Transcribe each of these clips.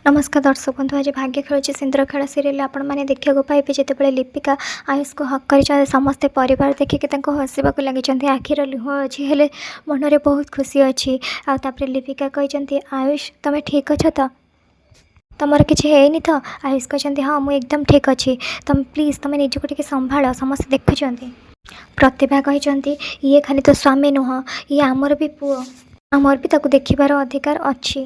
नमस्कार दर्शक बंधु। आज भाग्य खेल सिंदूर खेल सीरियल आपण मैंने देखा पाइबे जितेबाला लिपिका आयुष को हक कर समस्ते परिवार देखिक हसवाक लगी आखिर लुह अच्छी हेले मन में बहुत खुशी अच्छी। आउे लिपिका कहते आयुष तुम्हें ठीक अच्छ तो तुमर किसी है तो आयुष कहते हाँ मुझे एकदम ठीक अच्छी तुम प्लीज तुम निजक टे संभाल समस्त देखुं। प्रतिभा कहते ये खाली तो स्वामी नुह ये आमर भी पुओ आमर भी ताकू देखिबार अधिकार अच्छी।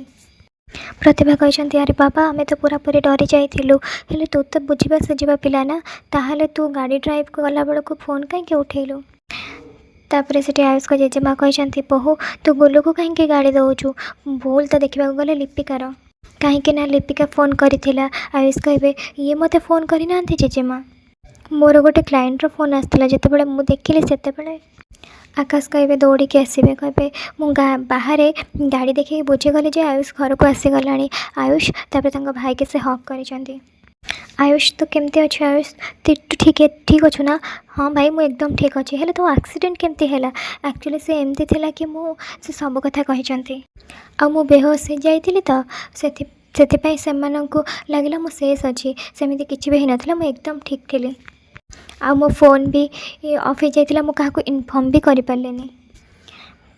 प्रतिभा कहते अरे बाबा आमे तो पूरा पूरी डरी जाइलु हेले तू तो बुझा सुझा पिला ना ताहले तू गाड़ी ड्राइव गला बेलू फोन कहीं उठेलु। तापर से आयुष को जेजेमा कहते बहु तू गोलू को कहीं गाड़ी दौचु भूल तो देखा गले लिपिकार कहीं ना लिपिका फोन करिथिला। आयुष कहे ये मत फोन करना जेजेमा मोर गोटे क्लाइंटर फोन आसाला जिते मुझे देखिली से आकाश कहे दौड़िकी आसबे कहे मु बाहर गाड़ी देखिए बुझीगली जे आयुष घर को आसीगला। आयुष तापर भाई के से हक कर आयुष तो केमती अच्छे आयुष तू ठीक अच्छु ना। हाँ भाई मुझे एकदम ठीक अच्छे हेले तो एक्सीडेंट केमती है एक्चुअली से एमती थिला कि मु से सब कथा कहते मु बेहोश हो जाइली तो से लगे मु शेष अच्छी सेमती किसी भी होना मुझे एकदम ठीक थी। आ मो फोन भी ऑफ हो जाता मुझे क्या इनफॉर्म भी कर पारे।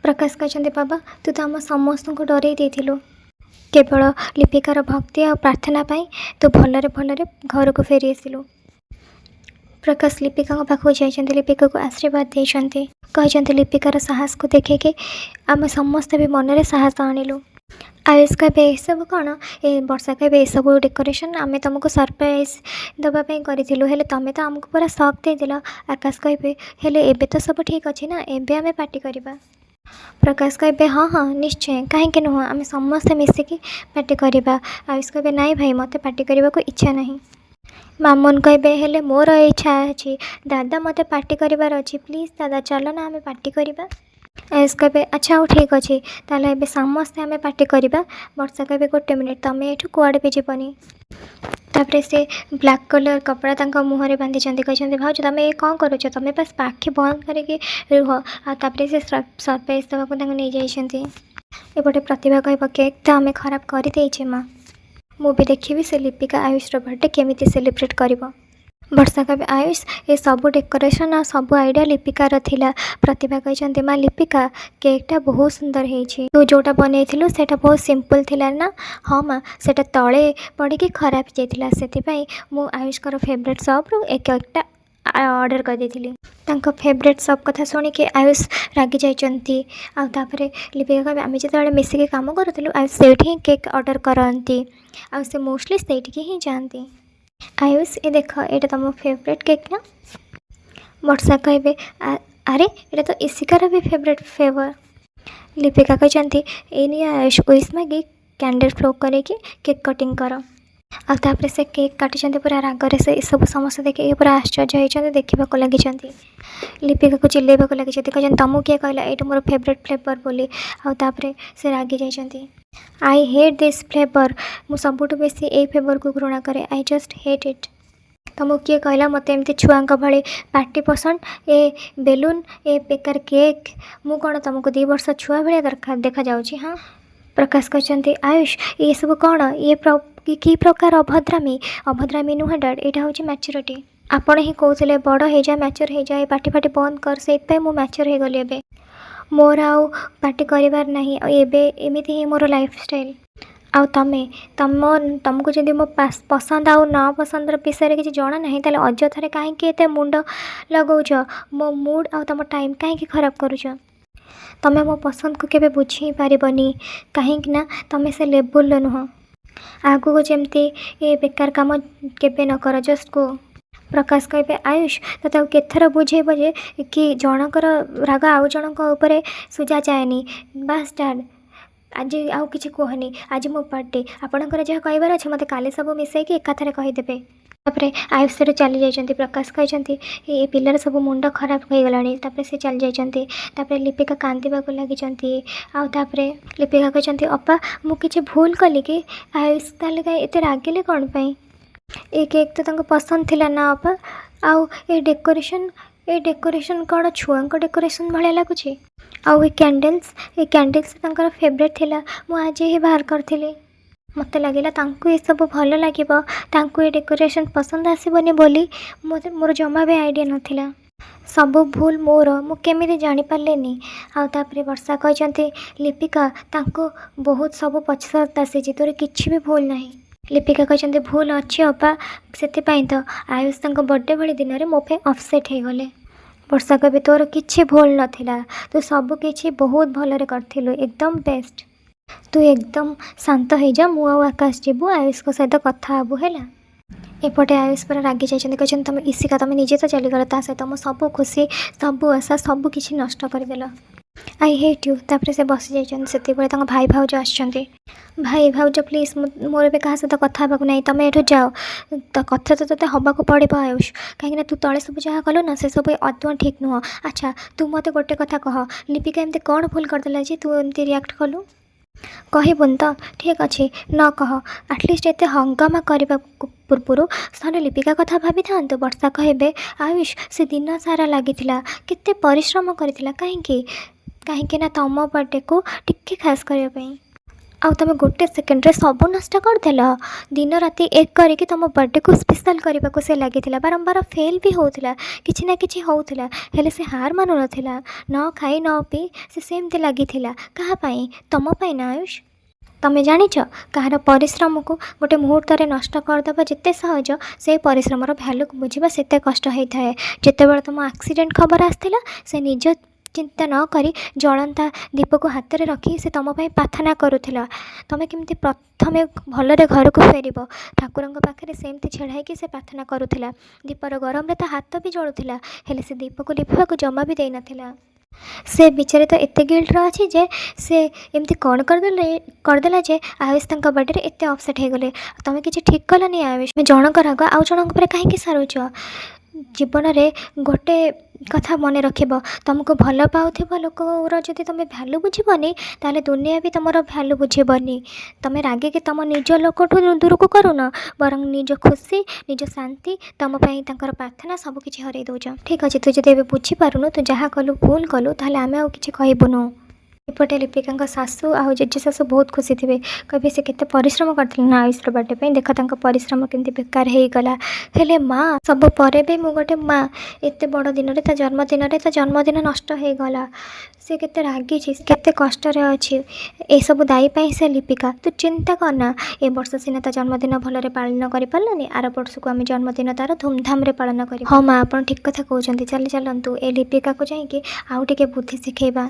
प्रकाश कहते बाबा तू तो आम समस्त को डर देलु केवल लिपिकार भक्ति और प्रार्थना पाई तू भलरे भलरे घर को फेरी आसलु। प्रकाश लिपिका पाखक जाइए लिपिका को आशीर्वाद देते कहते लिपिकार साहस को देखिए आम समस्ते भी मन में साहस आणिलु। आयुष कहे सब कौन ए वर्षा कहे सब डेकोरेशन आम तुमको सरप्राइज दवापाई करूँ हेले तुम तो आमको पूरा सक देदेल। आकाश कहे हेले एबे तो सब ठीक अच्छे ना एबे आम पार्टी करवा। प्रकाश कहे हाँ हाँ निश्चय कहीं नुह आम समस्ते मिसिकी पार्टी करवा। आयुष कहे नाई भाई मत पार्टी करने को इच्छा नहीं। मामन कहे हेले मोर इच्छा अच्छी दादा मत पार्टी करार अच्छी प्लीज दादा चल ना आम पार्टी करवा। आयुष कहे अच्छा हो ठीक अच्छे ताले एबे समस्ते आम पार्टी करवा। वर्षा कहे गोटे मिनिट तुम ये कुआड़े भी जीवनी। तापर से ब्लैक कलर कपड़ा तंका मुहरे बांधी कहते भाज तुम ये कौन करुच तुम बस पाखी बंद करके रुह। आपर से सरप्राइज देवाक नहीं जाइए। एपटे प्रतिभा कह केक तो आम खराब कर माँ मु भी देखी से लिपिका आयुष बर्थडे केमिति सेलिब्रेट कर। वर्षा कहे आयुष ये सब डेकोरेशन आ सब आइडिया लिपिकार थिला। प्रतिभा कहते माँ लिपिका केकटा बहुत सुंदर है तू जोटा बनईलु से बहुत सिंपल थिला ना। हाँ माँ से तले पड़ी खराब जाइला से मु आयुष कर फेवरेट सॉप एक केकटा ऑर्डर कर देथिली। तांको फेवरेट सब कथा शुणिकी आयुष रागी जाइचंती। आउे लिपिका कहे आम जो मिसिक काम करूँ आयुष से ही केक ऑर्डर करती आ से मोस्टली से ही जाती। आयुष ये देख ये तुम फेवरेट केक ना। वर्षा कहे अरे ये तो इसिकार भी फेवरेट फ्लेवर। लिपिका कहते ये आयुष विश मागी कैंडल फ्लो करके केक कटिंग कर। आपर से केक काटी पूरा रागर से सब समस्त देखिए पूरा आश्चर्य होती देखा लगी। लिपिका को चिल्लैक लगी कहते तुमको किए कहला ये मोर फेवरेट फ्लेवर बोली। आउे से रागी जाइए आई हेट दिस फ्लेवर मु सबुठ बेसी ए फ्लेवर को घृणा करे आई जस्ट हेट इट। तुमको किए कहला मत एमती छुआ भाई पार्टी पसंद ए बेलून ए बेकार केक मु कौन तुमको 2 वर्ष छुआ भाया दरकार देखा जाऊँगी। हाँ प्रकाश कहते आयुष ये सब कौन ये कि प्रकार अभद्रामी नुह डैड यहाँ हूँ मैच्योरिटी आपण ही कहते बड़ हो जा मैच्योर हो जाए पार्टी फाटी बंद कर से मु मैच्योर हो गली एबे मोर आउ पार्टी करिवार नहीं एबे एमिति ही मोर लाइफस्टाइल आउ तुमको जदि मो पसंद आउ न पसंद विषय किसी जना ना ताले अजथारे कहीं एत मुंड लगौच मो मूड आउ तुम टाइम कहीं खराब करुच। तुम मो पसंद को केबे बुझी पारबनी कहीं ना तुम से लेवल नुह आगू को जमती ये बेकार काम केबे न कर जस्ट को। प्रकाश कहे आयुष तो केथर बुझे बजे कि जनकर राग आउ जनक उपरे सुझा जाएनी बस डैड आज आउ किसी कहनी आज मो बर्थडे आपणकर जहाँ कहबार अच्छे मत काली सब मिसैक एकाथरे कहीदेवे। तापर आयुष से चली जाइए। प्रकाश कहते ये पिलार सब मुंड खराब हो गला से चली जाइए। लिपिका कांदीबा लगी आउे लिपिका कहते अपा मु किसी भूल कली कि आयुष ताले कहीं एत रागिले कौन पाई ये केक तो पसंद थिला ना अपा आउ ये डेकोरेशन कौन छुआ डेकोरेशन भाया लगुच आउ ये कैंडल्स फेवरेट थिला मु आज ही बाहर करी। ମୋତେ ଲାଗିଲା ତାଙ୍କୁ ଏସବୁ ଭଲ ଲାଗିବ, ତାଙ୍କୁ ଏ ଡେକୋରେସନ୍ ପସନ୍ଦ ଆସିବନି ବୋଲି ମୋର ଜମା ବି ଆଇଡ଼ିଆ ନଥିଲା। ସବୁ ଭୁଲ ମୋର, ମୁଁ କେମିତି ଜାଣିପାରିଲିନି। ଆଉ ତାପରେ ବର୍ଷା କହିଛନ୍ତି, ଲିପିକା ତାଙ୍କୁ ବହୁତ ସବୁ ପସନ୍ଦ ଆସିଛି, ତୋର କିଛି ବି ଭୁଲ ନାହିଁ। ଲିପିକା କହିଛନ୍ତି ଭୁଲ ଅଛି ଅପା, ସେଥିପାଇଁ ତ ଆୟୁଷ ତାଙ୍କ ବର୍ଥଡ଼େ ଭଳି ଦିନରେ ମୋ ପାଇଁ ଅପସେଟ୍ ହେଇଗଲେ। ବର୍ଷା କହିବି ତୋର କିଛି ଭୁଲ ନଥିଲା, ତୁ ସବୁ କିଛି ବହୁତ ଭଲରେ କରିଥିଲୁ, ଏକଦମ ବେଷ୍ଟ। ତୁ ଏକଦମ ଶାନ୍ତ ହେଇଯା, ମୁଁ ଆଉ ଆକାଶ ଯିବୁ ଆୟୁଷଙ୍କ ସହିତ କଥା ହେବୁ ହେଲା। ଏପଟେ ଆୟୁଷ ପୁରା ରାଗି ଯାଇଛନ୍ତି, କହିଛନ୍ତି ତମେ ଇସିକା ତମେ ନିଜେ ତ ଚାଲିଗଲ, ତା ସହିତ ମୋ ସବୁ ଖୁସି ସବୁ ଆଶା ସବୁ କିଛି ନଷ୍ଟ କରିଦେଲ। I hate you. ତାପରେ ସେ ବସି ଯାଇଛନ୍ତି। ସେତେବେଳେ ତାଙ୍କ ଭାଇ ଭାଉଜ ଆସିଛନ୍ତି। ଭାଇ ଭାଉଜ ପ୍ଲିଜ୍, ମୋର ଏବେ କାହା ସହିତ କଥା ହେବାକୁ ନାହିଁ, ତମେ ଏଠୁ ଯାଅ। କଥା ତ ତୋତେ ହେବାକୁ ପଡ଼ିବ ଆୟୁଷ, କାହିଁକିନା ତୁ ତଳେ ସବୁ ଯାହା କଲୁ ନା ସେସବୁ ଆଦୌ ଠିକ୍ ନୁହଁ। ଆଚ୍ଛା ତୁ ମୋତେ ଗୋଟେ କଥା କହ, ଲିପିକା ଏମିତି କ'ଣ ଭୁଲ କରିଦେଲା ଯେ ତୁ ଏମିତି ରିଆକ୍ଟ କଲୁ? କହିବୁନି ତ? ଠିକ୍ ଅଛି ନ କହ, ଆଟଲିଷ୍ଟ ଏତେ ହଙ୍ଗାମା କରିବା ପୂର୍ବରୁ ଥରେ ଲିପିକା କଥା ଭାବିଥାନ୍ତୁ। ବର୍ଷା କହିବେ ଆୟୁଷ ସେ ଦିନ ସାରା ଲାଗିଥିଲା, କେତେ ପରିଶ୍ରମ କରିଥିଲା, କାହିଁକି ନା ତମ ବର୍ଥଡ଼େକୁ ଟିକେ ଖାସ୍ କରିବା ପାଇଁ। ଆଉ ତୁମେ ଗୋଟେ ସେକେଣ୍ଡରେ ସବୁ ନଷ୍ଟ କରିଦେଲ। ଦିନ ରାତି ଏକ କରିକି ତୁମ ବର୍ଥଡ଼େକୁ ସ୍ପେଶାଲ୍ କରିବାକୁ ସେ ଲାଗିଥିଲା, ବାରମ୍ବାର ଫେଲ୍ ବି ହେଉଥିଲା, କିଛି ନା କିଛି ହେଉଥିଲା, ହେଲେ ସେ ହାର ମାନୁନଥିଲା। ନ ଖାଇ ନ ପିଇ ସେ ସେମିତି ଲାଗିଥିଲା। କାହା ପାଇଁ? ତମ ପାଇଁ ନା ଆୟୁଷ? ତମେ ଜାଣିଛ କାହାର ପରିଶ୍ରମକୁ ଗୋଟେ ମୁହୂର୍ତ୍ତରେ ନଷ୍ଟ କରିଦେବା ଯେତେ ସହଜ, ସେ ପରିଶ୍ରମର ଭ୍ୟାଲୁ ବୁଝିବା ସେତେ କଷ୍ଟ ହୋଇଥାଏ। ଯେତେବେଳେ ତୁମ ଆକ୍ସିଡେଣ୍ଟ ଖବର ଆସିଥିଲା, ସେ ନିଜ ଚିନ୍ତା ନ କରି ଜଳନ୍ତା ଦୀପକୁ ହାତରେ ରଖି ସେ ତୁମ ପାଇଁ ପ୍ରାର୍ଥନା କରୁଥିଲା, ତୁମେ କେମିତି ପ୍ରଥମେ ଭଲରେ ଘରକୁ ଫେରିବ। ଠାକୁରଙ୍କ ପାଖରେ ସେମିତି ଛିଡ଼ା ହେଇକି ସେ ପ୍ରାର୍ଥନା କରୁଥିଲା। ଦୀପର ଗରମରେ ତା ହାତ ବି ଜଳୁଥିଲା, ହେଲେ ସେ ଦୀପକୁ ଲିଭିବାକୁ ଜମା ବି ଦେଇନଥିଲା। ସେ ବିଚାରେ ତ ଏତେ ଗିଲ୍ଟରେ ଅଛି ଯେ ସେ ଏମିତି କ'ଣ କରିଦେଲା ଯେ ଆୟୁଷ ତାଙ୍କ ବର୍ଥଡ଼େରେ ଏତେ ଅପସେଟ୍ ହେଇଗଲେ। ତୁମେ କିଛି ଠିକ୍ କଲନି ଆୟୁଷ, ତୁମେ ଜଣଙ୍କ ରାଗ ଆଉ ଜଣଙ୍କ ଉପରେ କାହିଁକି ସାରୁଛ? ଜୀବନରେ ଗୋଟେ କଥା ମନେ ରଖିବ, ତୁମକୁ ଭଲ ପାଉଥିବା ଲୋକର ଯଦି ତୁମେ ଭ୍ୟାଲୁ ବୁଝିବନି, ତାହେଲେ ଦୁନିଆ ବି ତୁମର ଭ୍ୟାଲୁ ବୁଝିବନି। ତୁମେ ରାଗିକି ତୁମ ନିଜ ଲୋକଠୁ ଦୂରକୁ କରୁନ, ବରଂ ନିଜ ଖୁସି ନିଜ ଶାନ୍ତି ତୁମ ପାଇଁ ତାଙ୍କର ପ୍ରାର୍ଥନା ସବୁ କିଛି ହରେଇ ଦେଉଛ। ଠିକ୍ ଅଛି, ତୁ ଯଦି ଏବେ ବୁଝିପାରୁନୁ ତୁ ଯାହା କଲୁ ଭୁଲ କଲୁ, ତାହେଲେ ଆମେ ଆଉ କିଛି କହିବୁନୁ। ଏପଟେ ଲିପିକାଙ୍କ ଶାଶୁ ଆଉ ଜେଜେ ଶାଶୁ ବହୁତ ଖୁସି ଥିବେ, କହିବେ ସେ କେତେ ପରିଶ୍ରମ କରିଥିଲେ ନା ଆୟୁଷର ବର୍ଥଡ଼େ ପାଇଁ, ଦେଖ ତାଙ୍କ ପରିଶ୍ରମ କେମିତି ବେକାର ହେଇଗଲା। ହେଲେ ମା, ସବୁ ପରେ ବି ମୁଁ ଗୋଟେ ମା, ଏତେ ବଡ଼ ଦିନରେ ତା ଜନ୍ମଦିନ ନଷ୍ଟ ହେଇଗଲା। ସେ କେତେ ରାଗିଛି, କେତେ କଷ୍ଟରେ ଅଛି, ଏସବୁ ଦାୟୀ ପାଇଁ ସେ ଲିପିକା। ତୁ ଚିନ୍ତା କରନା, ଏ ବର୍ଷ ସିନା ତା ଜନ୍ମଦିନ ଭଲରେ ପାଳନ କରିପାରିଲାନି, ଆର ବର୍ଷକୁ ଆମେ ଜନ୍ମଦିନ ତାର ଧୁମଧାମରେ ପାଳନ କରିବା। ହଁ ମା, ଆପଣ ଠିକ୍ କଥା କହୁଛନ୍ତି, ଚାଲନ୍ତୁ ଏ ଲିପିକାକୁ ଯାଇକି ଆଉ ଟିକେ ବୁଦ୍ଧି ଶିଖେଇବା।